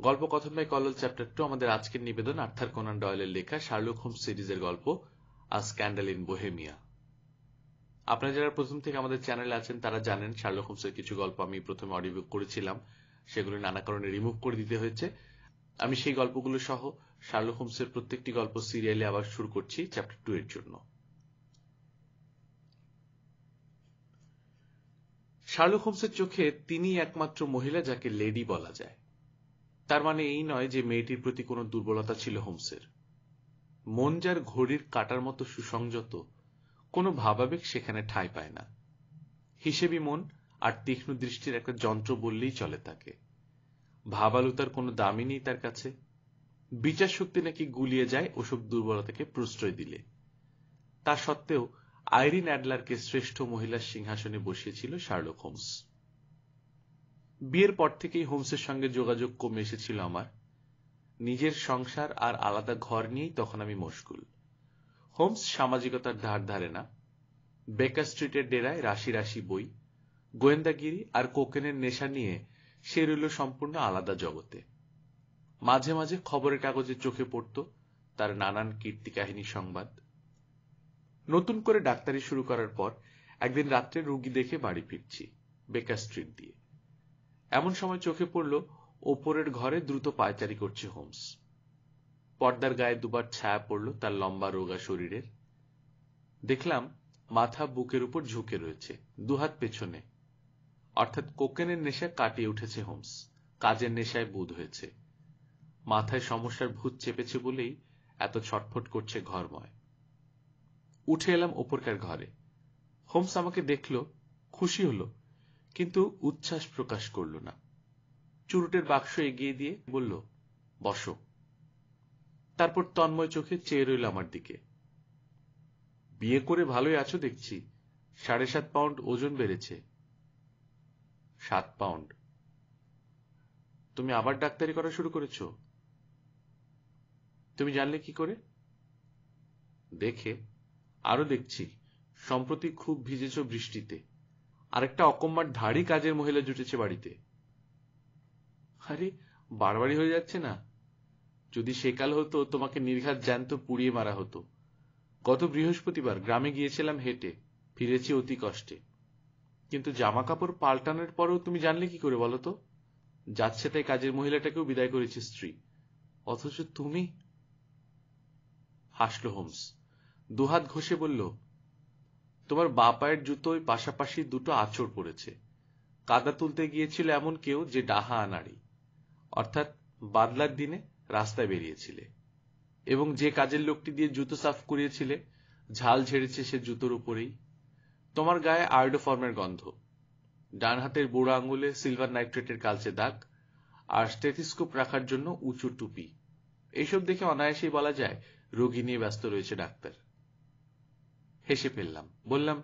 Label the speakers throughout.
Speaker 1: গল্প কথন by Kallol chapter 2 আমাদের আজকের নিবেদন আর্থার কোনান ডয়েলের লেখা শার্লক হোমস সিরিজের গল্প আ স্ক্যান্ডাল ইন বোহেমিয়া। আপনারা যারা প্রথম থেকে আমাদের চ্যানেলে আছেন তারা জানেন শার্লক হোমসের কিছু গল্প আমি প্রথমে অডিও বুক করেছিলাম, সেগুলো নানা কারণে রিমুভ করে দিতে হয়েছে। আমি সেই গল্পগুলো সহ শার্লক হোমসের প্রত্যেকটি গল্প সিরিয়ালে আবার শুরু করছি চ্যাপ্টার 2 এর জন্য। শার্লক হোমসের চোখে তিনি একমাত্র মহিলা যাকে লেডি বলা যায়। তার মানে এই নয় যে মেয়েটির প্রতি কোনো দুর্বলতা ছিল হোমসের। মন যার ঘড়ির কাটার মতো সুসংযত, কোনো ভাবাবেগ সেখানে ঠাঁই পায় না। হিসেবি মন আর তীক্ষ্ণ দৃষ্টির একটা যন্ত্র বললেই চলে তাকে। ভাবালুতার কোনো দামই নেই তার কাছে। বিচার শক্তি নাকি গুলিয়ে যায় ওসব দুর্বলতাকে প্রশ্রয় দিলে। তা সত্ত্বেও আইরিন অ্যাডলারকে শ্রেষ্ঠ মহিলার সিংহাসনে বসিয়েছিল শার্লক হোমস। বিয়ের পর থেকেই হোমসের সঙ্গে যোগাযোগ কমে এসেছিল আমার। নিজের সংসার আর আলাদা ঘর নিয়েই তখন আমি মশগুল। হোমস সামাজিকতার ধার ধারে না। বেকার স্ট্রিটের ডেরায় রাশি রাশি বই, গোয়েন্দাগিরি আর কোকেনের নেশা নিয়ে সে রইল সম্পূর্ণ আলাদা জগতে। মাঝে মাঝে খবরের কাগজে চোখে পড়ত তার নানান কীর্তি কাহিনী সংবাদ। নতুন করে ডাক্তারি শুরু করার পর একদিন রাত্রে রুগী দেখে বাড়ি ফিরছি বেকার স্ট্রিট দিয়ে। এমন সময় চোখে পড়ল ওপরের ঘরে দ্রুত পায়চারি করছে হোমস। পর্দার গায়ে দুবার ছায়া পড়ল তার লম্বা রোগা শরীরের। দেখলাম মাথা বুকের উপর ঝুঁকে রয়েছে, দুহাত পেছনে। অর্থাৎ কোকেনের নেশা কাটিয়ে উঠেছে হোমস, কাজের নেশায় বুঁদ হয়েছে। মাথায় সমস্যার ভূত চেপেছে বলেই এত ছটফট করছে ঘরময়। উঠে এলাম ওপরকার ঘরে। হোমস আমাকে দেখল, খুশি হলো, কিন্তু উচ্ছ্বাস প্রকাশ করল না। চুরুটের বাক্স এগিয়ে দিয়ে বলল, বসো। তারপর তন্ময় চোখে চেয়ে রইল আমার দিকে। বিয়ে করে ভালোই আছো দেখছি, 7.5 পাউন্ড ওজন বেড়েছে। 7 পাউন্ড? তুমি আবার ডাক্তারি করা শুরু করেছ? তুমি জানলে কি করে? দেখে। আরো দেখছি সম্প্রতি খুব ভিজেছ বৃষ্টিতে। আরেকটা অকম্মার ধাড়ি কাজের মহিলা জুটেছে বাড়িতে। আরে বাড়াবাড়ি হয়ে যাচ্ছে না? যদি সেকাল হতো তোমাকে নির্ঘাত জ্যান্ত পুড়িয়ে মারা হতো। গত বৃহস্পতিবার গ্রামে গিয়েছিলাম হেঁটে, ফিরেছি অতি কষ্টে। কিন্তু জামা কাপড় পাল্টানোর পরেও তুমি জানলে কি করে বলো তো? যাচ্ছে তাই কাজের মহিলাটাকেও বিদায় করেছে স্ত্রী, অথচ তুমি? হাসল হোমস, দুহাত ঘষে বলল, তোমার বাঁ পায়ের জুতোয় পাশাপাশি দুটো আঁচড় পড়েছে। কাদা তুলতে গিয়েছিল এমন কেউ যে ডাহা আনাড়ি, অর্থাৎ বাদলার দিনে রাস্তায় বেরিয়েছিলে, এবং যে কাজের লোকটি দিয়ে জুতো সাফ করিয়েছিলে ঝাল ঝেড়েছে সে জুতোর উপরেই। তোমার গায়ে আয়োডোফর্মের গন্ধ, ডান হাতের বুড়ো আঙুলে সিলভার নাইট্রেটের কালচে দাগ, আর স্টেথিস্কোপ রাখার জন্য উঁচু টুপি। এইসব দেখে অনায়াসেই বলা যায় রোগী নিয়ে ব্যস্ত রয়েছে ডাক্তার। হেসে ফেললাম, বললাম,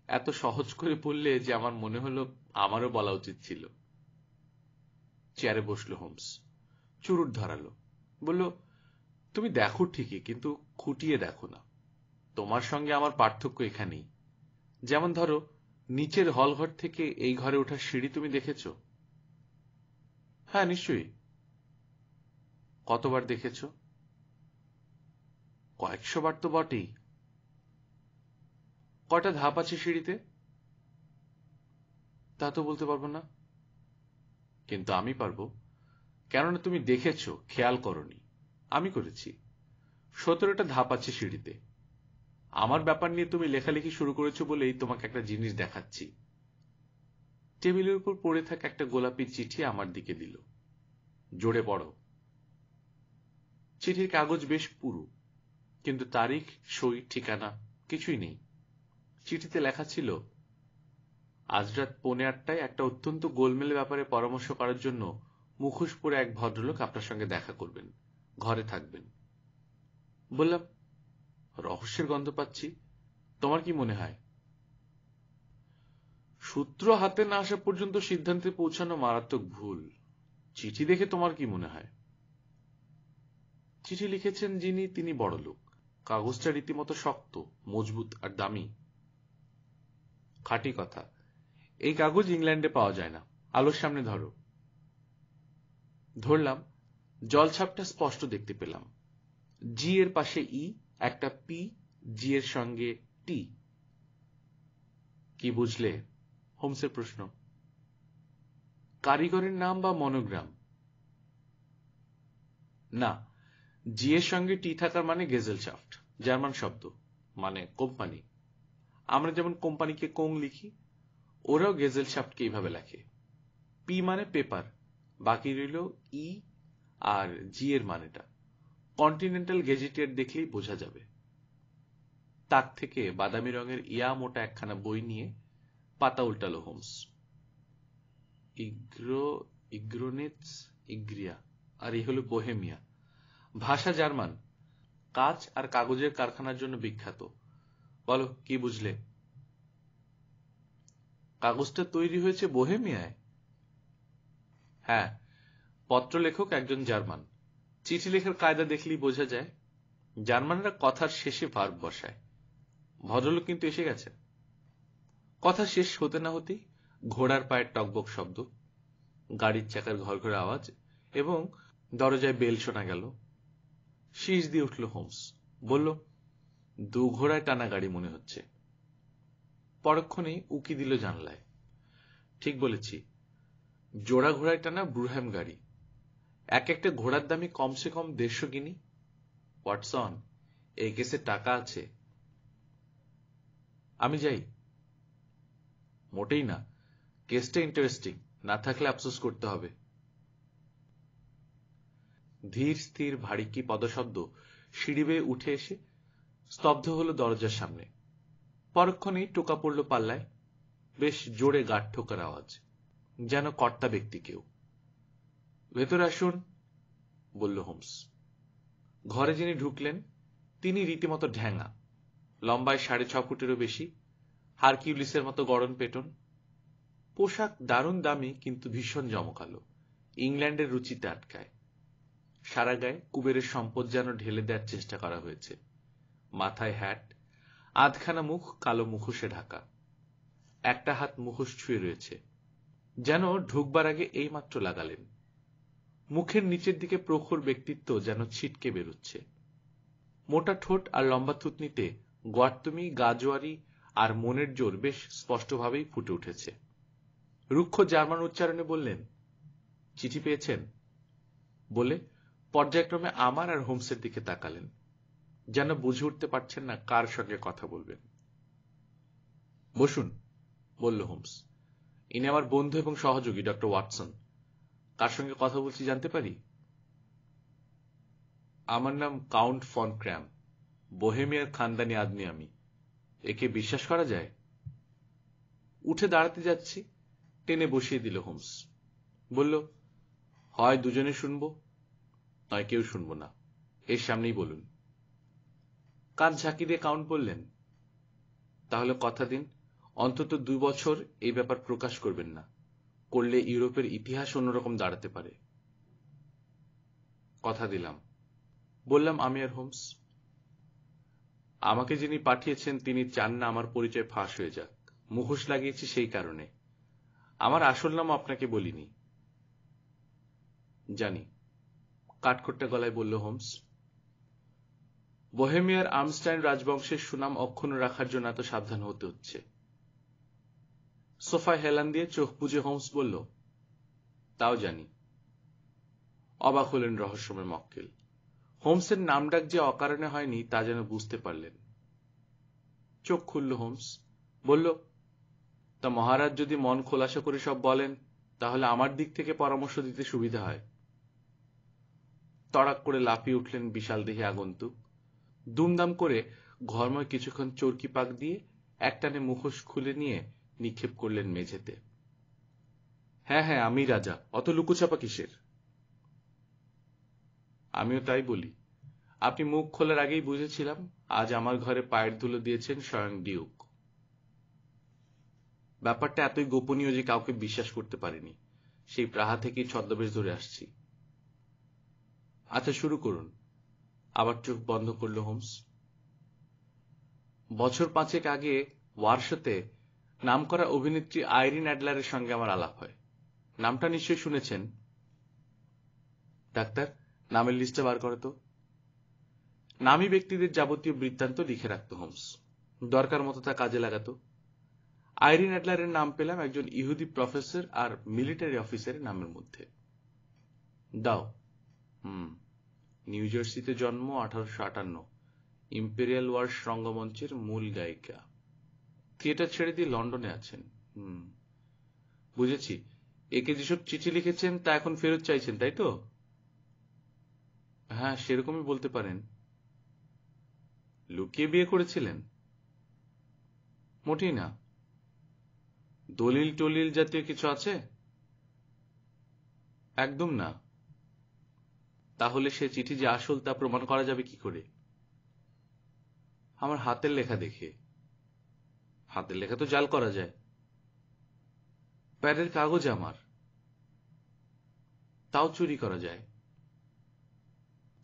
Speaker 1: এত সহজ করে বললে যে আমার মনে হলো আমারও বলা উচিত ছিল। চেয়ারে বসল হোমস, চুরুট ধরালো, বলল, তুমি দেখো ঠিকই, কিন্তু খুঁটিয়ে দেখো না। তোমার সঙ্গে আমার পার্থক্য এখানেই। যেমন ধরো, নিচের হলঘর থেকে এই ঘরে ওঠার সিঁড়ি তুমি দেখেছ? হ্যাঁ, নিশ্চয়ই। কতবার দেখেছ? কয়েকশো বার তো বটেই। কয়টা ধাপ আছে সিঁড়িতে? তা তো বলতে পারবো না। কিন্তু আমি পারবো, কেননা তুমি দেখেছ, খেয়াল করনি। আমি করেছি। 17টা ধাপ আছে সিঁড়িতে। আমার ব্যাপার নিয়ে তুমি লেখালেখি শুরু করেছো বলেই তোমাকে একটা জিনিস দেখাচ্ছি। টেবিলের উপর পড়ে থাকা একটা গোলাপি চিঠি আমার দিকে দিল। জোরে পড়ো। চিঠির কাগজ বেশ পুরু, কিন্তু তারিখ, সই, ঠিকানা কিছুই নেই। চিঠিতে লেখা ছিল, আজ রাত 8:15টায় একটা অত্যন্ত গোলমেলে ব্যাপারে পরামর্শ করার জন্য মুখোশ পরে এক ভদ্রলোক আপনার সঙ্গে দেখা করবেন, ঘরে থাকবেন। বললাম, রহস্যের গন্ধ পাচ্ছি, তোমার কি মনে হয়? সূত্র হাতে না আসা পর্যন্ত সিদ্ধান্তে পৌঁছানো মারাত্মক ভুল। চিঠি দেখে তোমার কি মনে হয়? চিঠি লিখেছেন যিনি, তিনি বড়লোক। কাগজটা রীতিমতো শক্ত, মজবুত আর দামি। খাঁটি কথা। এই কাগজ ইংল্যান্ডে পাওয়া যায় না। আলোর সামনে ধরো। ধরলাম জলছাপটা স্পষ্ট দেখতে পেলাম। জি এর পাশে ই, একটা পি, জি এর সঙ্গে টি। কি বুঝলে? হোমসের প্রশ্ন। কারিগরের নাম বা মনোগ্রাম? না, জি এর সঙ্গে টি থাকার মানে গেজেলশাফট, জার্মান শব্দ, মানে কোম্পানি। আমরা যেমন কোম্পানিকে কোং লিখি, ওরাও গেজেলশাফটকে এইভাবে লেখে। পি মানে পেপার, বাকি রইল ই আর জি এর মানেটা কন্টিনেন্টাল গেজেটিয়ার দেখলেই বোঝা যাবে। তাক থেকে বাদামি রঙের ইয়া মোটা একখানা বই নিয়ে পাতা উল্টালো হোমস। ইগ্রোনেটস, ইগ্রিয়া, আর এই হলো বোহেমিয়া। ভাষা জার্মান, কাঁচ আর কাগজের কারখানার জন্য বিখ্যাত। বলো, কি বুঝলে? কাগজটা তৈরি হয়েছে বোহেমিয়ায়? হ্যাঁ, পত্রলেখক একজন জার্মান। চিঠি লেখার কায়দা দেখলেই বোঝা যায়। জার্মানরা কথার শেষে ভার্ব বসায়। ভদ্রলোক কিন্তু এসে গেছেন। কথা শেষ হতে না হতেই ঘোড়ার পায়ের টকবক শব্দ, গাড়ির চাকার ঘরঘর আওয়াজ এবং দরজায় বেল শোনা গেল। শীষ দিয়ে উঠল হোমস। বলল, দু ঘোড়ায় টানা গাড়ি মনে হচ্ছে। পরক্ষণেই উকি দিল জানলায়। ঠিক বলেছি, জোড়া ঘোড়ায় টানা ব্রুহ্যাম গাড়ি। এক একটা ঘোড়ার দামই কমসে কম 150 গিনি। ওয়াটসন, এই কেসে টাকা আছে। আমি যাই? মোটেই না, কেসটা ইন্টারেস্টিং, না থাকলে আফসোস করতে হবে। ধীর স্থির ভারী কি পদশব্দ সিঁড়ি বেয়ে উঠে এসে স্তব্ধ হলো দরজার সামনে। পরক্ষণেই টোকা পড়ল পাল্লায়, বেশ জোরে গাঁট ঠোকার আওয়াজ, যেন কর্তা ব্যক্তি কেউ। ভেতরে আসুন, বলল হোমস। ঘরে যিনি ঢুকলেন তিনি রীতিমতো ঢ্যাঙা, লম্বায় 6.5 ফুটেরও বেশি, হারকিউলিসের মতো গড়ন পেটন। পোশাক দারুণ দামি, কিন্তু ভীষণ জমকালো, ইংল্যান্ডের রুচিতে আটকায়। সারা গায়ে কুবেরের সম্পদ যেন ঢেলে দেওয়ার চেষ্টা করা হয়েছে। মাথায় হ্যাট, আধখানা মুখ কালো মুখোশে ঢাকা। একটা হাত মুখোশ ছুঁয়ে রয়েছে, যেন ঢুকবার আগে এইমাত্র লাগালেন। মুখের নিচের দিকে প্রখর ব্যক্তিত্ব যেন ছিটকে বেরুচ্ছে। মোটা ঠোঁট আর লম্বা থুতনিতে গোয়ার্তুমি, গাজোয়ারি আর মনের জোর বেশ স্পষ্টভাবেই ফুটে উঠেছে। রুক্ষ জার্মান উচ্চারণে বললেন, চিঠি পেয়েছেন? বলে পর্যায়ক্রমে আমার আর হোমসের দিকে তাকালেন, যেন বুঝে উঠতে পারছেন না কার সঙ্গে কথা বলবেন। বসুন, বলল হোমস। ইনি আমার বন্ধু এবং সহযোগী ডক্টর ওয়াটসন। কার সঙ্গে কথা বলছি জানতে পারি? আমার নাম কাউন্ট ফন ক্র্যাম, বোহেমিয়ার খানদানি আদমি আমি। একে বিশ্বাস করা যায়? উঠে দাঁড়াতে যাচ্ছি, টেনে বসিয়ে দিল হোমস। বলল, হয় দুজনে শুনব, নয় কেউ শুনব না। এর সামনেই বলুন। কান ঝাঁকি দিয়ে কাউন্ট বললেন, তাহলে কথা দিন অন্তত 2 বছর এই ব্যাপার প্রকাশ করবেন না। করলে ইউরোপের ইতিহাস অন্যরকম দাঁড়াতে পারে। কথা দিলাম, বললাম আমি আর হোমস। আমাকে যিনি পাঠিয়েছেন তিনি চান না আমার পরিচয় ফাঁস হয়ে যাক। মুখোশ লাগিয়েছি সেই কারণে। আমার আসল নাম আপনাকে বলিনি। জানি, কাঠখোট্টা গলায় বলল হোমস। বোহেমিয়ার আর্মস্টাইন রাজবংশের সুনাম অক্ষুণ্ণ রাখার জন্য এত সাবধান হতে হচ্ছে। সোফায় হেলান দিয়ে চোখ বুজে হোমস বলল, তাও জানি। অবাক হলেন রহস্যময় মক্কেল। হোমসের নামডাক যে অকারণে হয়নি তা যেন বুঝতে পারলেন। চোখ খুলল হোমস, বলল, তা মহারাজ যদি মন খোলাসা করে সব বলেন, তাহলে আমার দিক থেকে পরামর্শ দিতে সুবিধা হয়। তড়াক করে লাফিয়ে উঠলেন বিশাল দেহে আগন্তুক। দুমদাম করে ঘরময় কিছুক্ষণ চরকি পাক দিয়ে একটানে মুখোশ খুলে নিয়ে নিক্ষেপ করলেন মেঝেতে। হ্যাঁ হ্যাঁ, আমি রাজা, অত লুকোচাপা কিসের? আমিও তাই বলি। আপনি মুখ খোলার আগেই বুঝেছিলাম আজ আমার ঘরে পায়ের ধুলো দিয়েছেন স্বয়ং ডিউক। ব্যাপারটা এতই গোপনীয় যে কাউকে বিশ্বাস করতে পারিনি। সেই প্রাহা থেকেই ছদ্মবেশ ধরে আসছি। আচ্ছা, শুরু করুন। আবার চোখ বন্ধ করল হোমস। বছর 5 আগে ওয়ারশোতে নামকরা অভিনেত্রী আইরিন অ্যাডলারের সঙ্গে আমার আলাপ হয়। নামটা নিশ্চয়ই শুনেছেন। ডাক্তার, নামের লিস্টটা বার করো তো। নামী ব্যক্তিদের যাবতীয় বৃত্তান্ত লিখে রাখত হোমস, দরকার মতো তা কাজে লাগাতো। আইরিন অ্যাডলারের নাম পেলাম একজন ইহুদি প্রফেসর আর মিলিটারি অফিসারের নামের মধ্যে। দাও। নিউ জার্সিতে জন্ম, 1858, ইম্পেরিয়াল ওয়ার্স রঙ্গমঞ্চের মূল গায়িকা। থিয়েটার ছেড়ে দিয়ে লন্ডনে আছেন। বুঝেছি। একে যেসব চিঠি লিখেছেন তা এখন ফেরত চাইছেন, তাই তো? হ্যাঁ, সেরকমই বলতে পারেন। লুকিয়ে বিয়ে করেছিলেন? মোটেই না। দলিল টলিল জাতীয় কিছু আছে? একদম না। তাহলে সে চিঠি যে আসল তা প্রমাণ করা যাবে কি করে? আমার হাতের লেখা দেখে। হাতের লেখা তো জাল করা যায়। প্যাডের কাগজ আমার, তাও চুরি করা যায়।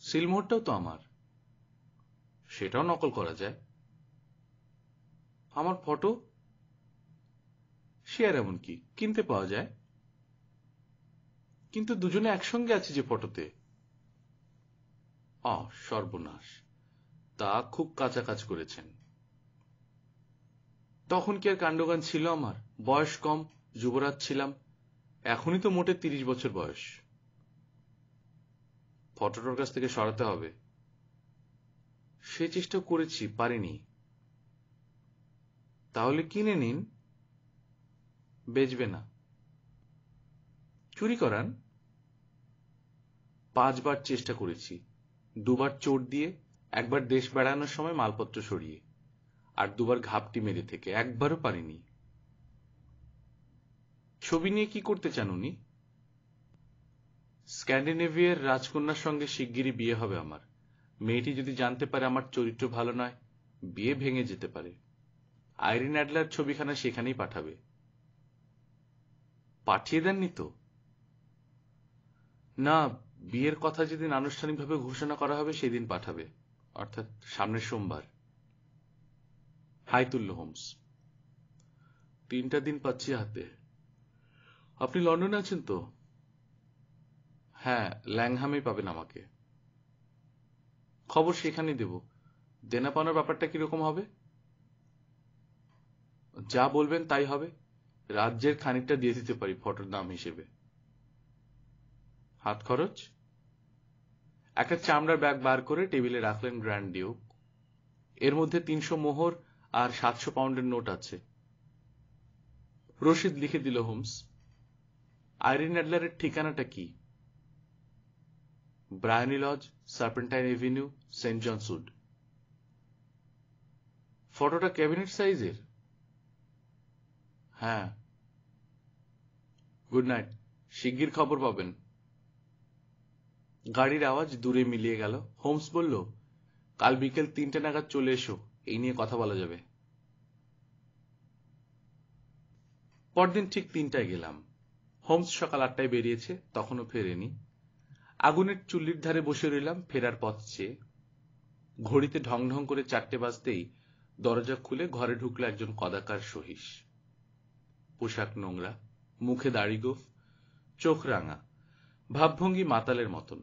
Speaker 1: সিলমোহরটাও তো আমার, সেটাও নকল করা যায়। আমার ফটো, সে আর এমন কি, কিনতে পাওয়া যায়। কিন্তু দুজনে একসঙ্গে আছে যে ফটোতে। সর্বনাশ, তা খুব কাঁচা কাজ করেছেন। তখন কি আর কাণ্ডজ্ঞান ছিল আমার? বয়স কম, যুবরাজ ছিলাম। এখনই তো মোটে 30 বছর বয়স। ফটোটার কাছ থেকে সরাতে হবে। সে চেষ্টা করেছি, পারিনি। তাহলে কিনে নিন। বেচবে না। চুরি করান। 5 বার চেষ্টা করেছি, 2 বার চোট দিয়ে, একবার দেশ বেড়ানোর সময় মালপত্র সরিয়ে, আর 2 বার ঘাপটি মেরে থেকে, একবারও পারিনি। ছবি নিয়ে কি করতে চান উনি? স্ক্যান্ডিনেভিয়ার রাজকন্যার সঙ্গে শিগগিরই বিয়ে হবে আমার। মেয়েটি যদি জানতে পারে আমার চরিত্র ভালো নয়, বিয়ে ভেঙে যেতে পারে। আইরিন অ্যাডলার ছবিখানা সেখানেই পাঠাবে। পাঠিয়ে দেননি তো? না, বিয়ের কথা যেদিন আনুষ্ঠানিকভাবে ঘোষণা করা হবে সেদিন পাঠাবে, অর্থাৎ সামনের সোমবার। হাই তুলল হোমস। 3টা দিন পাচ্ছি হাতে। আপনি লন্ডনে আছেন তো? হ্যাঁ, ল্যাংহামেই পাবেন আমাকে। খবর সেখানেই দেব। দেনা পাওনার ব্যাপারটা কিরকম হবে? যা বলবেন তাই হবে। রাজ্যের খানিকটা দিয়ে দিতে পারি ফটোর দাম হিসেবে। হাত খরচ? একটা চামড়ার ব্যাগ বার করে টেবিলে রাখলেন গ্র্যান্ড ডিউক। এর মধ্যে 300 মোহর আর 700 পাউন্ডের নোট আছে। রশিদ লিখে দিল হোমস। আইরিন অ্যাডলারের ঠিকানাটা কি? Briony Lodge, Serpentine Avenue, Saint John's Wood. ফটোটা ক্যাবিনেট সাইজের? হ্যাঁ। গুড নাইট, শিগগির খবর পাবেন। গাড়ির আওয়াজ দূরে মিলিয়ে গেল। হোমস বলল, কাল বিকেল 3টে নাগাদ চলে এসো, এই নিয়ে কথা বলা যাবে। পরদিন ঠিক 3টায় গেলাম। হোমস সকাল 8টায় বেরিয়েছে, তখনও ফেরেনি। আগুনের চুল্লির ধারে বসে রইলাম ফেরার পথ চেয়ে। ঘড়িতে ঢং ঢং করে 4টে বাজতেই দরজা খুলে ঘরে ঢুকলো একজন কদাকার সহিস। পোশাক নোংরা, মুখে দাড়ি গোঁফ, চোখ রাঙা, ভাবভঙ্গি মাতালের মতন।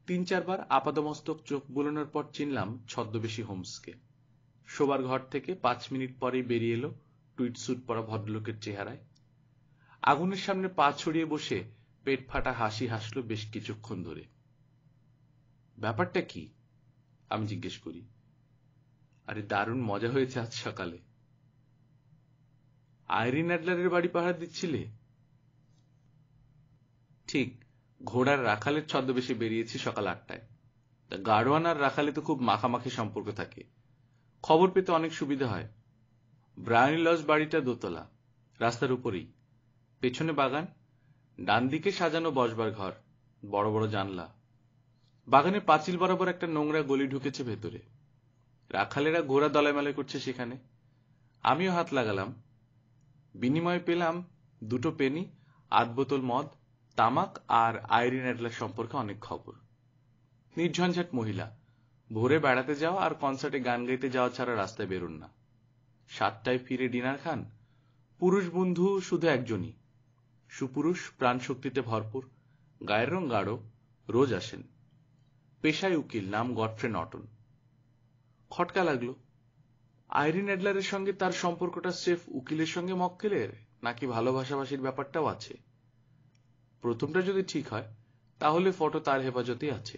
Speaker 1: 3-4 বার আপাদমস্তক চোখ বুলানোর পর চিনলাম ছদ্মবেশী হোমসকে। শোবার ঘর থেকে 5 মিনিট পরেই বেরিয়ে এলো টুইট স্যুট পরা ভদ্রলোকের চেহারায়। আগুনের সামনে পা ছড়িয়ে বসে পেট ফাটা হাসি হাসল বেশ কিছুক্ষণ ধরে। ব্যাপারটা কি? আমি জিজ্ঞেস করি। আরে, দারুণ মজা হয়েছে আজ সকালে। আইরিন অ্যাডলারের বাড়ি পাহারা দিচ্ছিলে? ঠিক, ঘোড়ার রাখালের ছদ্মবেশে বেরিয়েছি সকাল 8টায়। তা গাড়োয়ান আর রাখালে তো খুব মাখামাখি সম্পর্ক থাকে, খবর পেতে অনেক সুবিধা হয়। ব্রায়ানি লজ বাড়িটা দোতলা, রাস্তার উপরেই। পেছনে বাগান, ডান দিকে সাজানো বসবার ঘর, বড় বড় জানলা। বাগানের পাঁচিল বরাবর একটা নোংরা গলি ঢুকেছে ভেতরে। রাখালেরা ঘোড়া দলামেলা করছে সেখানে। আমিও হাত লাগালাম। বিনিময়ে পেলাম 2টো পেনি, 8 বোতল মদ, তামাক আর আইরিন অ্যাডলার সম্পর্কে অনেক খবর। নির্ঝঞ্ঝাট মহিলা, ভোরে বেড়াতে যাওয়া আর কনসার্টে গান গাইতে যাওয়া ছাড়া রাস্তায় বেরোন না। 7টায় ফিরে ডিনার খান। পুরুষ বন্ধু শুধু একজনই, সুপুরুষ, প্রাণ শক্তিতে ভরপুর, গায়ের রং গাঢ়, রোজ আসেন। পেশায় উকিল, নাম গডফ্রে নর্টন। খটকা লাগলো, আইরিন অ্যাডলারের সঙ্গে তার সম্পর্কটা স্রেফ উকিলের সঙ্গে মক্কেলের, নাকি ভালোবাসাবাসির ব্যাপারটাও আছে? প্রথমটা যদি ঠিক হয় তাহলে ফটো তার হেফাজতেই আছে,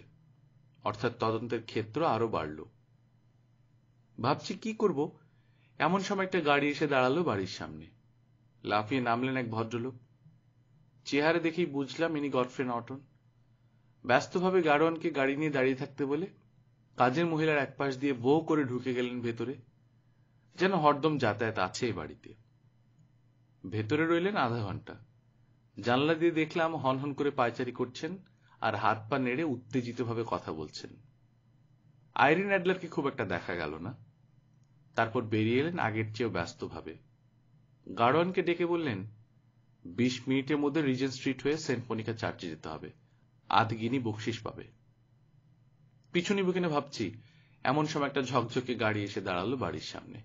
Speaker 1: অর্থাৎ তদন্তের ক্ষেত্র আরো বাড়ল। ভাবছি কি করব, এমন সময় একটা গাড়ি এসে দাঁড়ালো বাড়ির সামনে। লাফিয়ে নামলেন এক ভদ্রলোক। চেহারা দেখেই বুঝলাম ইনি গডফ্রে নর্টন। ব্যস্তভাবে গাড়োয়ানকে গাড়ি নিয়ে দাঁড়িয়ে থাকতে বলে কাজের মহিলার এক পাশ দিয়ে বউ করে ঢুকে গেলেন ভেতরে, যেন হরদম যাতায়াত আছে এই বাড়িতে। ভেতরে রইলেন আধা ঘন্টা। জানলা দিয়ে দেখলাম হনহন করে পায়চারি করছেন আর হাত পা নেড়ে উত্তেজিতভাবে কথা বলছেন। আইরিন অ্যাডলারকে খুব একটা দেখা গেল না। তারপর বেরিয়ে এলেন আগের চেয়েও ব্যস্তভাবে। গাড়োয়ানকে ডেকে বললেন 20 মিনিটের মধ্যে রিজেন্ট স্ট্রিট হয়ে সেন্ট মনিকা চার্চে যেতে হবে, আধগিনি বকশিস পাবে। পিছু নিব কিনা ভাবছি, এমন সময় একটা ঝকঝকে গাড়ি এসে দাঁড়ালো বাড়ির সামনে।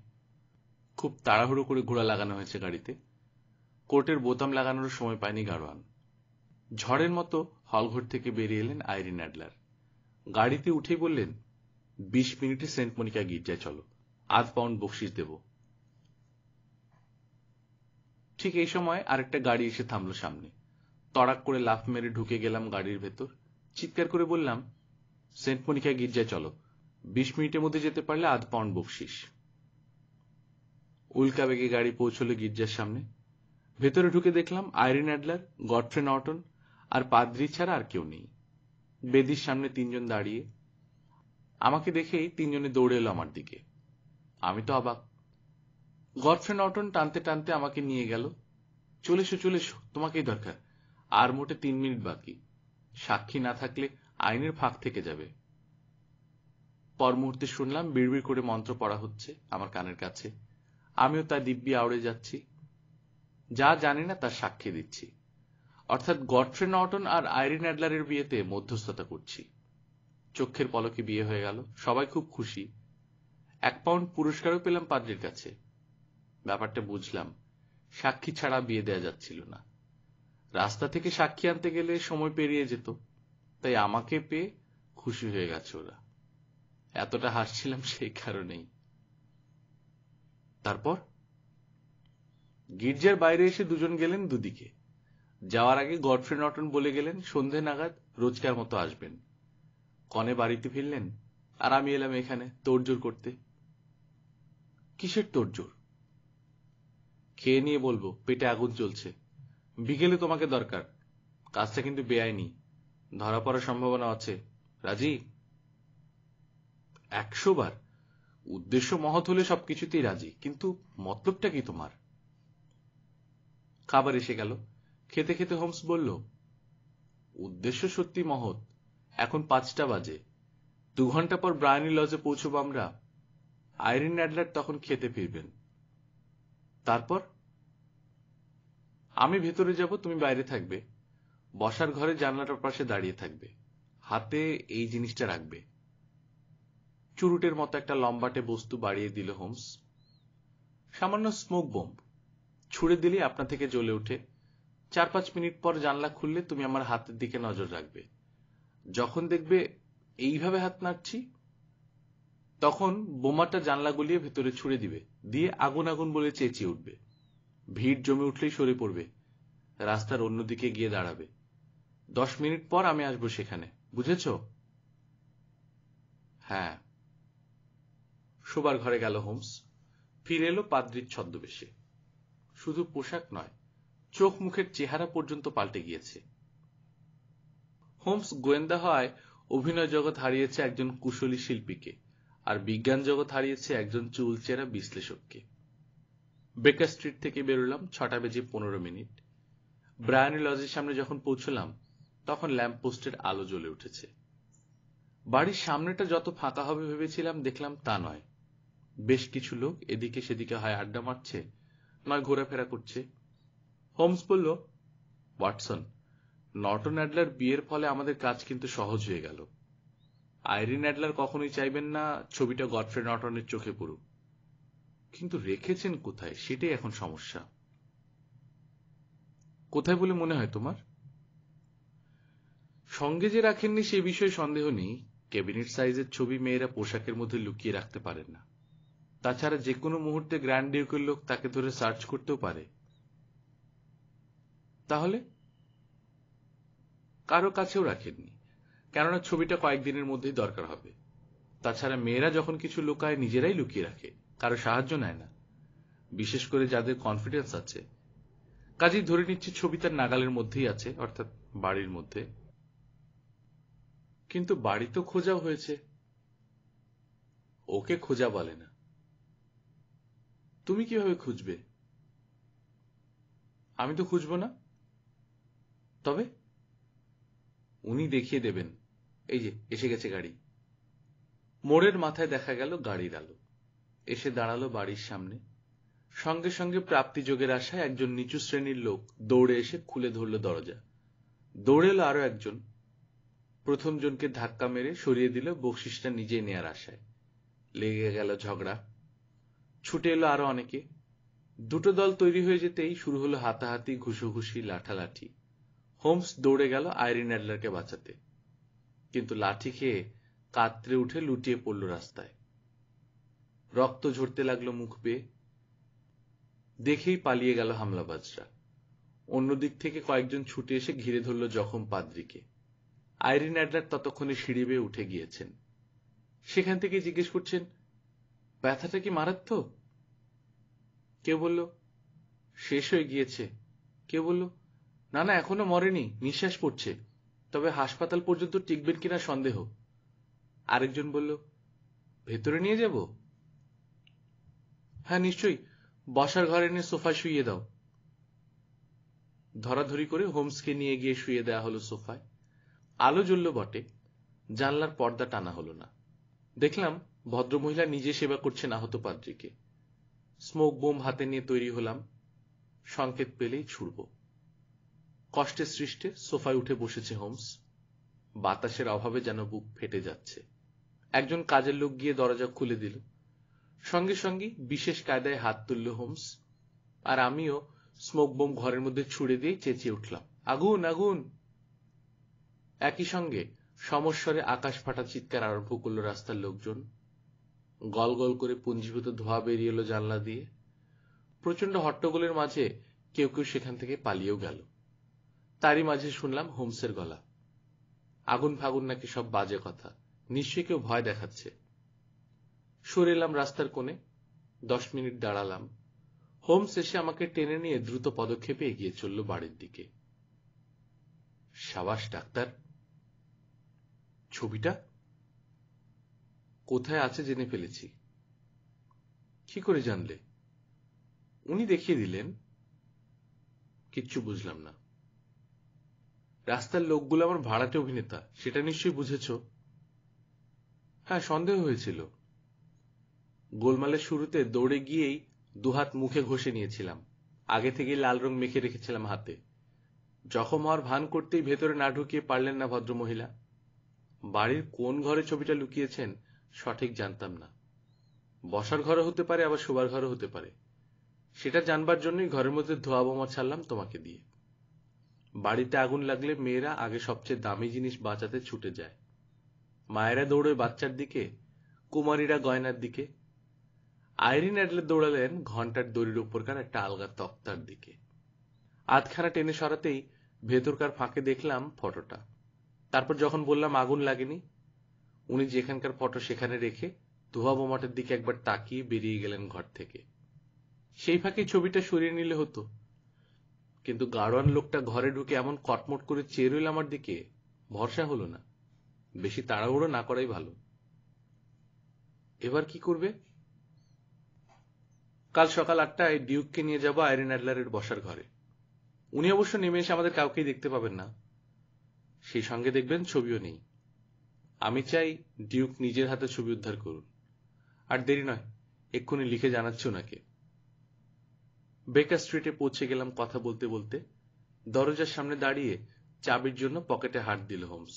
Speaker 1: খুব তাড়াহুড়ো করে ঘোড়া লাগানো হয়েছে গাড়িতে। কোর্টের বোতাম লাগানোর সময় পায়নি গাড়োয়ান। ঝড়ের মতো হলঘর থেকে বেরিয়ে এলেন আইরিন অ্যাডলার। গাড়িতে উঠেই বললেন 20 মিনিটে সেন্ট মনিকা গির্জায় চলো, ½ পাউন্ড বকশিস দেব। ঠিক এই সময় আরেকটা গাড়ি এসে থামলো সামনে। তড়াক করে লাফ মেরে ঢুকে গেলাম গাড়ির ভেতর। চিৎকার করে বললাম, সেন্ট মনিকা গির্জায় চলো, 20 মিনিটের মধ্যে যেতে পারলে ½ পাউন্ড বকশিস। উল্কা বেগে গাড়ি পৌঁছলো গির্জার সামনে। ভেতরে ঢুকে দেখলাম আইরিন অ্যাডলার, গডফ্রে নর্টন আর পাদ্রি ছাড়া আর কেউ নেই। বেদির সামনে 3 জন দাঁড়িয়ে। আমাকে দেখেই 3 জনে দৌড়ে এলো আমার দিকে। আমি তো অবাক। গডফ্রে নর্টন টানতে টানতে আমাকে নিয়ে গেল। চলে এসো, তোমাকেই দরকার। আর মোটে 3 মিনিট বাকি। সাক্ষী না থাকলে আইনের ফাঁক থেকে যাবে। পর মুহূর্তে শুনলাম বিড়বিড় করে মন্ত্র পড়া হচ্ছে আমার কানের কাছে। আমিও তা দিব্যি আওড়ে যাচ্ছি। যা জানি না তার সাক্ষী দিচ্ছি, অর্থাৎ গডফ্রে নর্টন আর আইরিন অ্যাডলারের বিয়েতে মধ্যস্থতা করছি। চোখের পলকে বিয়ে হয়ে গেল, সবাই খুব খুশি। 1 পাউন্ড পুরস্কারও পেলাম পাদ্রির কাছে। ব্যাপারটা বুঝলাম, সাক্ষী ছাড়া বিয়ে দেয়া যাচ্ছিল না। রাস্তা থেকে সাক্ষী আনতে গেলে সময় পেরিয়ে যেত, তাই আমাকে পেয়ে খুশি হয়ে গেছে ওরা। এতটা হাসছিলাম সেই কারণেই। তারপর গির্জার বাইরে এসে দুজন গেলেন দুদিকে। যাওয়ার আগে গডফ্রে নর্টন বলে গেলেন সন্ধে নাগাদ রোজকার মতো আসবেন। কনে বাড়িতে ফিরলেন আর আমি এলাম এখানে তোড়জোড় করতে। কিসের তোড়জোড়? খেয়ে নিয়ে বলবো, পেটে আগুন চলছে। বিকেলে তোমাকে দরকার। কাজটা কিন্তু বেআইনি, ধরা পড়ার সম্ভাবনা আছে। রাজি? 100 বার। উদ্দেশ্য মহৎ হলে সবকিছুতেই রাজি, কিন্তু মতলবটা কি তোমার? খাবার এসে গেল। খেতে খেতে হোমস বলল, উদ্দেশ্য সত্যি মহৎ। এখন 5টা বাজে, 2 ঘন্টা পর ব্রায়ানি লজে পৌঁছবো আমরা। আইরিন অ্যাডলার তখন খেতে ফিরবেন। তারপর আমি ভেতরে যাব, তুমি বাইরে থাকবে। বসার ঘরে জানলাটার পাশে দাঁড়িয়ে থাকবে, হাতে এই জিনিসটা রাখবে। চুরুটের মতো একটা লম্বাটে বস্তু বাড়িয়ে দিল হোমস। সামান্য স্মোক বোম্ব। ছুড়ে দিলে আপনা থেকে জ্বলে ওঠে। 4-5 মিনিট পর জানলা খুললে তুমি আমার হাতের দিকে নজর রাখবে। যখন দেখবে এইভাবে হাত নাড়ছি, তখন বোমাটা জানলা গলিয়ে ভেতরে ছুড়ে দিবে, দিয়ে আগুন আগুন বলে চেঁচিয়ে উঠবে। ভিড় জমে উঠলেই সরে পড়বে, রাস্তার অন্যদিকে গিয়ে দাঁড়াবে। 10 মিনিট পর আমি আসবো সেখানে, বুঝেছ? হ্যাঁ। শোবার ঘরে গেল হোমস। ফিরে এলো পাদ্রির ছদ্মবেশে। শুধু পোশাক নয়, চোখ মুখের চেহারা পর্যন্ত পাল্টে গিয়েছে। হোমস গোয়েন্দা হওয়ায় অভিনয় জগৎ হারিয়েছে একজন কুশলী শিল্পীকে, আর বিজ্ঞান জগৎ হারিয়েছে একজন চুলচেরা বিশ্লেষককে। বেকার স্ট্রিট থেকে বেরোলাম 6:15। ব্রায়ানি লজের সামনে যখন পৌঁছলাম, তখন ল্যাম্প পোস্টের আলো জ্বলে উঠেছে। বাড়ির সামনেটা যত ফাঁকা হবে ভেবেছিলাম, দেখলাম তা নয়। বেশ কিছু লোক এদিকে সেদিকে হয় আড্ডা মারছে, নয় ঘোরাফেরা করছে। হোমস বলল, ওয়াটসন, নর্টন অ্যাডলার বিয়ের ফলে আমাদের কাজ কিন্তু সহজ হয়ে গেল। আইরিন অ্যাডলার কখনোই চাইবেন না ছবিটা গডফ্রে নর্টনের চোখে পড়ুক, কিন্তু রেখেছেন কোথায় সেটাই এখন সমস্যা। কোথায় বলে মনে হয় তোমার? সঙ্গে যে রাখেননি সে বিষয়ে সন্দেহ নেই। ক্যাবিনেট সাইজের ছবি মেয়েরা পোশাকের মধ্যে লুকিয়ে রাখতে পারেন না। তাছাড়া যে কোনো মুহূর্তে গ্র্যান্ড ডিউকের লোক তাকে ধরে সার্চ করতেও পারে। তাহলে কারো কাছেও রাখেননি, কেননা ছবিটা কয়েকদিনের মধ্যেই দরকার হবে। তাছাড়া মেয়েরা যখন কিছু লুকায় নিজেরাই লুকিয়ে রাখে, কারো সাহায্য নেয় না, বিশেষ করে যাদের কনফিডেন্স আছে। কাজেই ধরে নিচ্ছে ছবি তার নাগালের মধ্যেই আছে, অর্থাৎ বাড়ির মধ্যে। কিন্তু বাড়ি তো খোঁজাও হয়েছে। ওকে খোঁজা বলে না। তুমি কিভাবে খুঁজবে? আমি তো খুঁজবো না। তবে উনি দেখিয়ে দেবেন, এই যে এসে গেছে গাড়ি। মোড়ের মাথায় দেখা গেল গাড়ির আলো। এসে দাঁড়ালো বাড়ির সামনে। সঙ্গে সঙ্গে প্রাপ্তিযোগের আশায় একজন নিচু শ্রেণীর লোক দৌড়ে এসে খুলে ধরল দরজা। দৌড়ে এলো আরো একজন। প্রথম জনকে ধাক্কা মেরে সরিয়ে দিল বকশিসটা নিজেই নেয়ার আশায়। লেগে গেল ঝগড়া। ছুটে এলো আরো অনেকে। দুটো দল তৈরি হয়ে যেতেই শুরু হলো হাতাহাতি, ঘুষোঘুষি, লাঠালাঠি। হোমস দৌড়ে গেল আইরিন অ্যাডলারকে বাঁচাতে, কিন্তু লাঠি খেয়ে কাতরে উঠে লুটিয়ে পড়ল রাস্তায়। রক্ত ঝরতে লাগলো মুখ বেয়ে। দেখেই পালিয়ে গেল হামলাবাজরা। অন্যদিক থেকে কয়েকজন ছুটে এসে ঘিরে ধরল জখম পাদ্রীকে। আইরিন অ্যাডলার ততক্ষণে সিঁড়ি বেয়ে উঠে গিয়েছেন। সেখান থেকে জিজ্ঞেস করছেন, ব্যথাটা কি মারাত্মক? কেউ বলল, শেষ হয়ে গিয়েছে। কেউ বলল, না না, এখনো মরেনি, নিঃশ্বাস পড়ছে, তবে হাসপাতাল পর্যন্ত টিকবেন কিনা সন্দেহ। আরেকজন বলল, ভেতরে নিয়ে যাব? হ্যাঁ নিশ্চয়ই, বসার ঘরে এনে সোফায় শুইয়ে দাও। ধরাধরি করে হোমসকে নিয়ে গিয়ে শুয়ে দেওয়া হলো সোফায়। আলো জ্বলল বটে, জানলার পর্দা টানা হলো না। দেখলাম ভদ্রমহিলা নিজে সেবা করছেন আহত পাদ্রীকে। স্মোক বোম হাতে নিয়ে তৈরি হলাম, সংকেত পেলেই ছুড়ব। কষ্টে সৃষ্টে সোফায় উঠে বসেছে হোমস। বাতাসের অভাবে যেন বুক ফেটে যাচ্ছে। একজন কাজের লোক গিয়ে দরজা খুলে দিল। সঙ্গে সঙ্গে বিশেষ কায়দায় হাত তুলল হোমস, আর আমিও স্মোক বোম ঘরের মধ্যে ছুড়ে দিয়ে চেঁচিয়ে উঠলাম, আগুন আগুন। একই সঙ্গে সমস্বরে আকাশ ফাটা চিৎকার আরম্ভ করল রাস্তার লোকজন। গল গল করে পুঞ্জীভূত ধোঁয়া বেরিয়ে এলো জানলা দিয়ে। প্রচন্ড হট্টগোলের মাঝে কেউ কেউ সেখান থেকে পালিয়েও গেল। তারই মাঝে শুনলাম হোমসের গলা, আগুন ফাগুন নাকি সব বাজে কথা, নিশ্চয়ই কেউ ভয় দেখাচ্ছে। সরে এলাম রাস্তার কোণে। 10 মিনিট দাঁড়ালাম। হোমস এসে আমাকে টেনে নিয়ে দ্রুত পদক্ষেপে এগিয়ে চলল বাড়ির দিকে। সাবাস ডাক্তার। ছবিটা কোথায় আছে জেনে ফেলেছি। কি করে জানলে? উনি দেখিয়ে দিলেন। কিচ্ছু বুঝলাম না। রাস্তার লোকগুলো আমার ভাড়াটে অভিনেতা, সেটা নিশ্চয়ই বুঝেছ? হ্যাঁ, সন্দেহ হয়েছিল। গোলমালের শুরুতে দৌড়ে গিয়েই দুহাত মুখে ঘষে নিয়েছিলাম। আগে থেকেই লাল রং মেখে রেখেছিলাম হাতে। জখম হওয়ার ভান করতেই ভেতরে না ঢুকিয়ে পারলেন না ভদ্রমহিলা। বাড়ির কোন ঘরে ছবিটা লুকিয়েছেন সঠিক জানতাম না। বসার ঘরও হতে পারে, আবার শোবার ঘরও হতে পারে। সেটা জানবার জন্যই ঘরের মধ্যে ধোয়া বোমা ছাড়লাম তোমাকে দিয়ে। বাড়িতে আগুন লাগলে মেয়েরা আগে সবচেয়ে দামি জিনিস বাঁচাতে ছুটে যায়। মায়েরা দৌড়ে বাচ্চার দিকে, কুমারীরা গয়নার দিকে। আইরিন অ্যাডলার দৌড়ালেন ঘন্টার দড়ির উপরকার একটা আলগা তক্তার দিকে। আধখানা টেনে সরাতেই ভেতরকার ফাঁকে দেখলাম ফটোটা। তারপর যখন বললাম আগুন লাগেনি, উনি যেখানকার ফটো সেখানে রেখে ধোয়া বোমাটার দিকে একবার তাকিয়ে বেরিয়ে গেলেন ঘর থেকে। সেই ফাঁকে ছবিটা সরিয়ে নিলে হতো, কিন্তু গাড়োয়ান লোকটা ঘরে ঢুকে এমন কটমট করে চেয়ে রইল আমার দিকে, ভরসা হলো না। বেশি তাড়াহুড়ো না করাই ভালো। এবার কি করবে? কাল সকাল 8টায় ডিউককে নিয়ে যাব আইরিন অ্যাডলারের বসার ঘরে। উনি অবশ্য নেমে এসে আমাদের কাউকেই দেখতে পাবেন না। সেই সঙ্গে দেখবেন ছবিও নেই। আমি চাই ডিউক নিজের হাতে ছবি উদ্ধার করুন। আর দেরি নয়, এক্ষুনি লিখে জানাচ্ছি ওনাকে। বেকার স্ট্রিটে পৌঁছে গেলাম কথা বলতে বলতে। দরজার সামনে দাঁড়িয়ে চাবির জন্য পকেটে হাত দিল হোমস।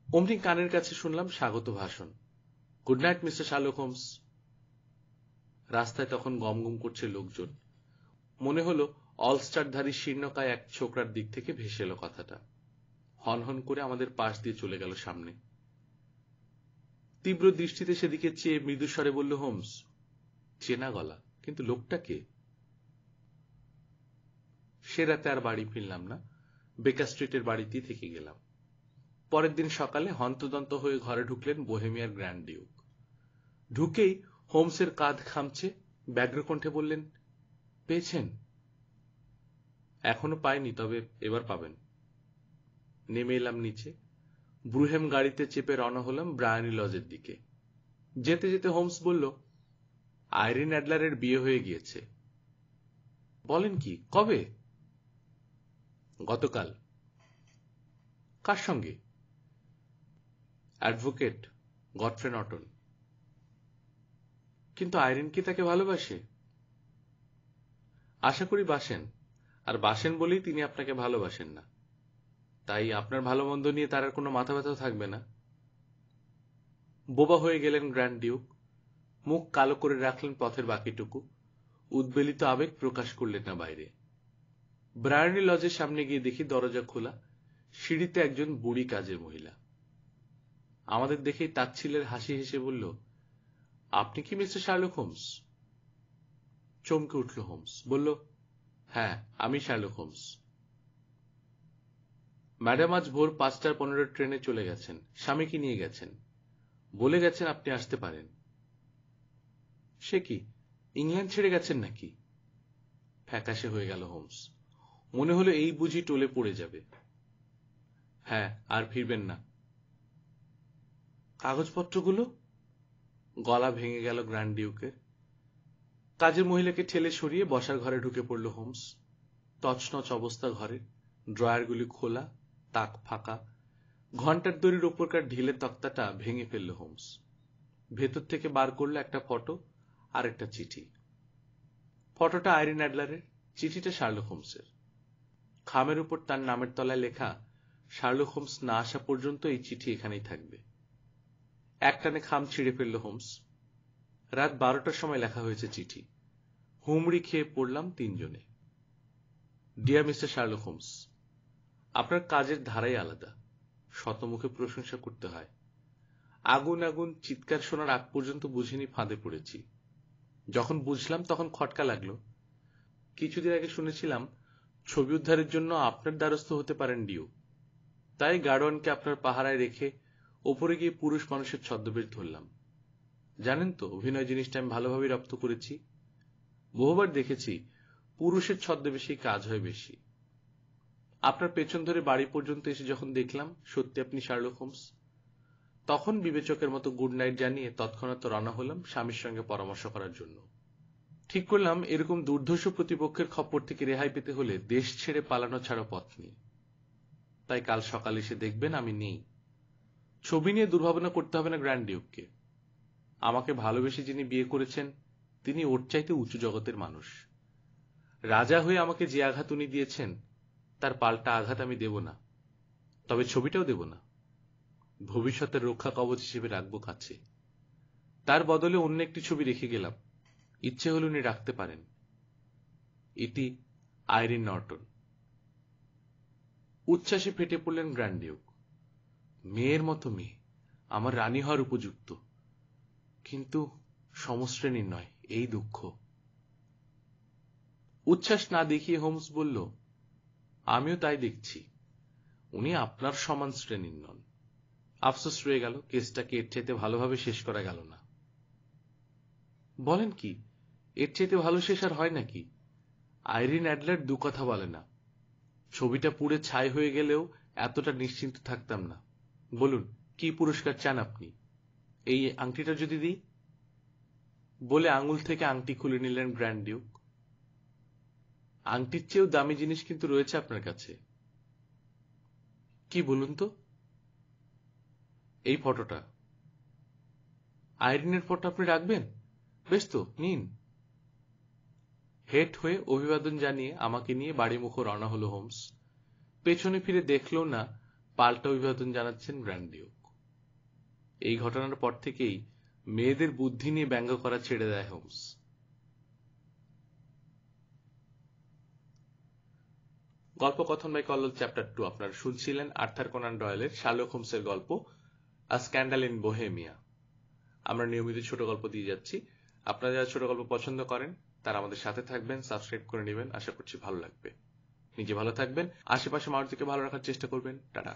Speaker 1: অমনি কানের কাছে শুনলাম স্বাগত ভাষণ, good night mister Sherlock Holmes. রাস্তায় তখন গমগম করছে লোকজন। মনে হলো অলস্টারধারী শীর্ণকায় এক ছোকরার দিক থেকে ভেসে এলো কথাটা। হনহন করে আমাদের পাশ দিয়ে চলে গেল সামনে। তীব্র দৃষ্টিতে সেদিকে চেয়ে মৃদু স্বরে বলল, হোমস, চেনা গলা, কিন্তু লোকটা কে? সে রাতে আর বাড়ি ফিরলাম না, বেকার স্ট্রিটের বাড়িতেই থেকে গেলাম। পরের দিন সকালে হন্তদন্ত হয়ে ঘরে ঢুকলেন বোহেমিয়ার গ্র্যান্ড ডিউক। ঢুকেই হোমসের কাঁধ খামচে ব্যগ্র কণ্ঠে বললেন, পেয়েছেন? এখনো পাইনি, তবে এবার পাবেন। নেমে এলাম নিচে। ব্রুহেম গাড়িতে চেপে রওনা হলাম ব্রায়ানি লজের দিকে। যেতে যেতে হোমস বলল, আইরিন অ্যাডলারের বিয়ে হয়ে গিয়েছে। বলেন কি, কবে? গতকাল। কার সঙ্গে? Advocate Godfrey Norton. কিন্তু আইরিন কি তাকে ভালোবাসে? আশা করি বাসেন, আর বাসেন বলেই তিনি আপনাকে ভালোবাসেন না। তাই আপনার ভালো মন্দ নিয়ে তার আর কোনো মাথা ব্যথা থাকবে না। বোবা হয়ে গেলেন গ্র্যান্ড ডিউক। মুখ কালো করে রাখলেন পথের বাকিটুকু। উদ্বেলিত আবেগ প্রকাশ করলেন না বাইরে। ব্রায়ানি লজের সামনে গিয়ে দেখি দরজা খোলা, সিঁড়িতে একজন বুড়ি কাজের মহিলা। আমাদের দেখেই তাচ্ছিলের হাসি হেসে বলল, আপনি কি মিস্টার শার্লক হোমস? চমকে উঠল হোমস, বলল, হ্যাঁ, আমি শার্লক হোমস। ম্যাডাম আজ ভোর 5:15 ট্রেনে চলে গেছেন, স্বামীকে নিয়ে গেছেন। বলে গেছেন আপনি আসতে পারেন। সে কি, ইংল্যান্ড ছেড়ে গেছেন নাকি? ফ্যাকাশে হয়ে গেল হোমস। মনে হলো এই বুঝি টলে পড়ে যাবে। হ্যাঁ, আর ফিরবেন না। কাগজপত্রগুলো? গলা ভেঙে গেল গ্র্যান্ড ডিউকের। কাজের মহিলাকে ঠেলে সরিয়ে বসার ঘরে ঢুকে পড়ল হোমস। তছনছ অবস্থা ঘরের, ড্রয়ারগুলি খোলা, তাক ফাঁকা। ঘন্টার দড়ির ওপরকার ঢিলে তক্তাটা ভেঙে ফেলল হোমস। ভেতর থেকে বার করলো একটা ফটো আর একটা চিঠি। ফটোটা আইরিন অ্যাডলারের, চিঠিটা শার্লক হোমসের। খামের উপর তার নামের তলায় লেখা, শার্লক হোমস না আসা পর্যন্ত এই চিঠি এখানেই থাকবে। একটানে খাম ছিঁড়ে ফেলল হোমস। রাত 12টার সময় লেখা হয়েছে চিঠি। হুমড়ি খেয়ে পড়লাম তিনজনে। ডিয়ার মিস্টার শার্লক হোমস, আপনার কাজের ধারাই আলাদা, শতমুখে প্রশংসা করতে হয়। আগুন আগুন চিৎকার শোনার আগ পর্যন্ত বুঝিনি ফাঁদে পড়েছি। যখন বুঝলাম তখন খটকা লাগলো। কিছুদিন আগে শুনেছিলাম ছবি উদ্ধারের জন্য আপনার দ্বারস্থ হতে পারেন ডিউ। তাই গার্ডওয়ানকে আপনার পাহারায় রেখে ওপরে গিয়ে পুরুষ মানুষের ছদ্মবেশ ধরলাম। জানেন তো, অভিনয় জিনিসটা আমি ভালোভাবে রপ্ত করেছি। বহুবার দেখেছি পুরুষের ছদ্মবেশেই কাজ হয় বেশি। আপনার পেছন ধরে বাড়ি পর্যন্ত এসে যখন দেখলাম সত্যি আপনি শার্লক হোমস, তখন বিবেচকের মতো গুড নাইট জানিয়ে তৎক্ষণাৎ রওনা হলাম স্বামীর সঙ্গে পরামর্শ করার জন্য। ঠিক করলাম এরকম দুর্ধর্ষ প্রতিপক্ষের খপ্পর থেকে রেহাই পেতে হলে দেশ ছেড়ে পালানো ছাড়া পথ নেই। তাই কাল সকালে এসে দেখবেন আমি নেই। ছবি নিয়ে দুর্ভাবনা করতে হবে না গ্র্যান্ড ডিউককে। আমাকে ভালোবেসে যিনি বিয়ে করেছেন তিনি ওর চাইতে উঁচু জগতের মানুষ। রাজা হয়ে আমাকে যে আঘাত উনি দিয়েছেন তার পাল্টা আঘাত আমি দেব না, তবে ছবিটাও দেব না। ভবিষ্যতের রক্ষা কবচ হিসেবে রাখবো কাছে। তার বদলে অন্য একটি ছবি রেখে গেলাম, ইচ্ছে হলে উনি রাখতে পারেন। ইতি আইরিন নর্টন। উচ্ছ্বাসে ফেটে পড়লেন গ্র্যান্ড ডিউক। মেয়ের মতো মেয়ে, আমার রানী হওয়ার উপযুক্ত, কিন্তু সমশ্রেণীর নয়, এই দুঃখ। উচ্ছ্বাস না দেখিয়ে হোমস বলল, আমিও তাই দেখছি, উনি আপনার সমান শ্রেণীর নন। আফসোস রয়ে গেল, কেসটাকে এর চাইতে ভালোভাবে শেষ করা গেল না। বলেন কি, এর চাইতে ভালো শেষ আর হয় নাকি? আইরিন অ্যাডলার দু কথা বলে না। ছবিটা পুড়ে ছাই হয়ে গেলেও এতটা নিশ্চিন্ত থাকতাম না। বলুন, কি পুরস্কার চান আপনি? এই আংটিটা যদি দিই? বলে আঙুল থেকে আংটি খুলে নিলেন গ্র্যান্ড ডিউক। আংটির চেয়েও দামি জিনিস কিন্তু রয়েছে আপনার কাছে। কি বলুন তো? এই ফটোটা। আইরিনের ফটো আপনি রাখবেন? বেশ তো, নিন। হেট হয়ে অভিবাদন জানিয়ে আমাকে নিয়ে বাড়ি মুখো রওনা হলো হোমস। পেছনে ফিরে দেখলো না পাল্টা অভিবাদন জানাচ্ছেন গ্র্যান্ড ডিউক। এই ঘটনার পর থেকেই মেয়েদের বুদ্ধি নিয়ে ব্যঙ্গ করা ছেড়ে দেয় হোমস। গল্পকথন বাই কল্লোল চ্যাপ্টার 2 আপনারা শুনছিলেন আর্থার কোনান ডয়েলের শার্লক হোমসের গল্প আ স্ক্যান্ডাল ইন বোহেমিয়া। আমরা নিয়মিত ছোট গল্প দিয়ে যাচ্ছি। আপনারা যারা ছোট গল্প পছন্দ করেন তারা আমাদের সাথে থাকবেন, সাবস্ক্রাইব করে নেবেন। আশা করছি ভালো লাগবে। নিজে ভালো থাকবেন, আশেপাশে মানুষদেরকে ভালো রাখার চেষ্টা করবেন। টাটা।